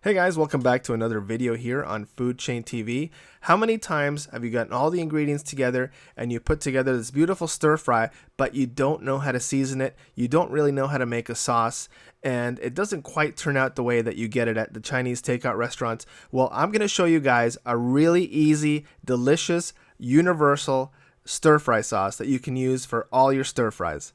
Hey guys, welcome back to another video here on Food Chain TV. How many times have you gotten all the ingredients together and you put together this beautiful stir fry, but you don't know how to season it, you don't really know how to make a sauce, and it doesn't quite turn out the way that you get it at the Chinese takeout restaurants? Well, I'm going to show you guys a really easy, delicious, universal stir fry sauce that you can use for all your stir fries.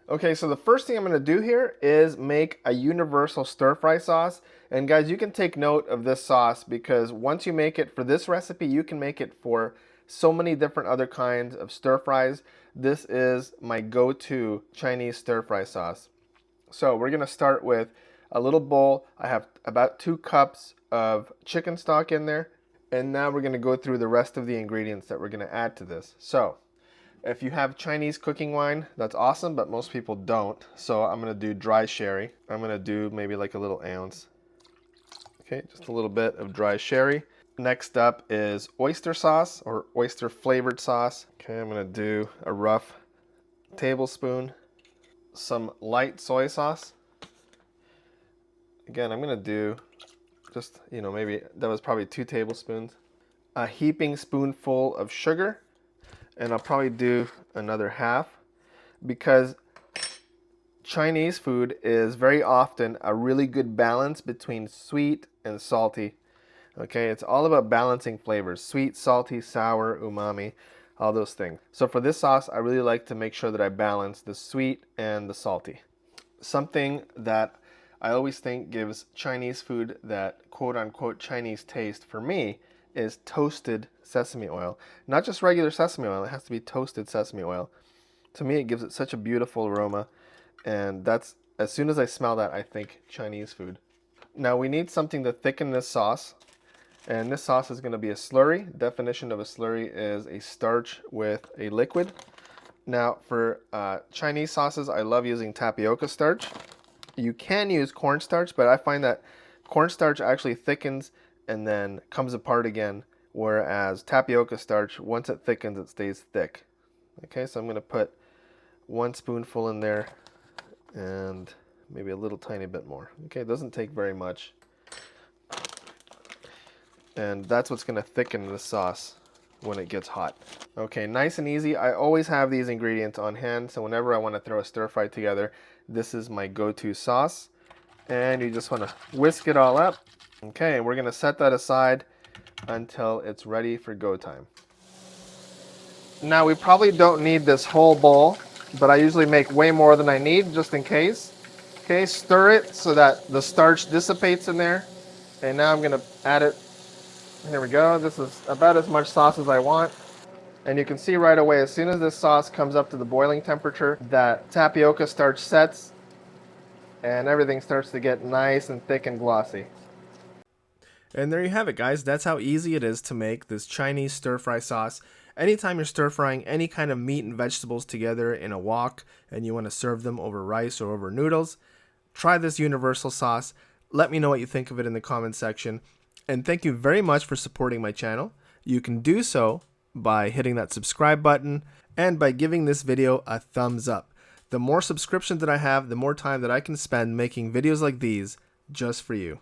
Okay, so the first thing I'm going to do here is make a universal stir fry sauce. And guys, you can take note of this sauce because once you make it for this recipe, you can make it for so many different other kinds of stir fries. This is my go-to Chinese stir fry sauce. So we're going to start with a little bowl. I have about 2 cups of chicken stock in there. And now we're going to go through the rest of the ingredients that we're going to add to this. So if you have Chinese cooking wine, that's awesome, but most people don't. So I'm going to do dry sherry. I'm going to do maybe like a little ounce. Okay, just a little bit of dry sherry. Next up is oyster sauce or oyster flavored sauce. Okay, I'm going to do a rough tablespoon. Some light soy sauce. Again, I'm going to do just, maybe that was probably 2 tablespoons. A heaping spoonful of sugar. And I'll probably do another half because Chinese food is very often a really good balance between sweet and salty. Okay, it's all about balancing flavors: sweet, salty, sour, umami, all those things. So for this sauce, I really like to make sure that I balance the sweet and the salty. Something that I always think gives Chinese food that quote-unquote Chinese taste for me is toasted sesame oil. Not just regular sesame oil, it has to be toasted sesame oil. To me, it gives it such a beautiful aroma, and that's, as soon as I smell that, I think Chinese food. Now we need something to thicken this sauce, and this sauce is going to be a slurry. Definition of a slurry is a starch with a liquid. Now for Chinese sauces, I love using tapioca starch. You can use cornstarch, but I find that cornstarch actually thickens and then comes apart again, whereas tapioca starch, once it thickens, it stays thick. Okay, so I'm going to put 1 spoonful in there and maybe a little tiny bit more. Okay, it doesn't take very much. And that's what's going to thicken the sauce when it gets hot. Okay, nice and easy. I always have these ingredients on hand, so whenever I want to throw a stir fry together, this is my go-to sauce. And you just want to whisk it all up. Okay, and we're going to set that aside until it's ready for go time. Now we probably don't need this whole bowl, but I usually make way more than I need just in case. Okay, stir it so that the starch dissipates in there. And now I'm going to add it. Here we go. This is about as much sauce as I want. And you can see right away, as soon as this sauce comes up to the boiling temperature, that tapioca starch sets and everything starts to get nice and thick and glossy. And there you have it, guys. That's how easy it is to make this Chinese stir-fry sauce. Anytime you're stir-frying any kind of meat and vegetables together in a wok and you want to serve them over rice or over noodles, try this universal sauce. Let me know what you think of it in the comments section. And thank you very much for supporting my channel. You can do so by hitting that subscribe button and by giving this video a thumbs up. The more subscriptions that I have, the more time that I can spend making videos like these just for you.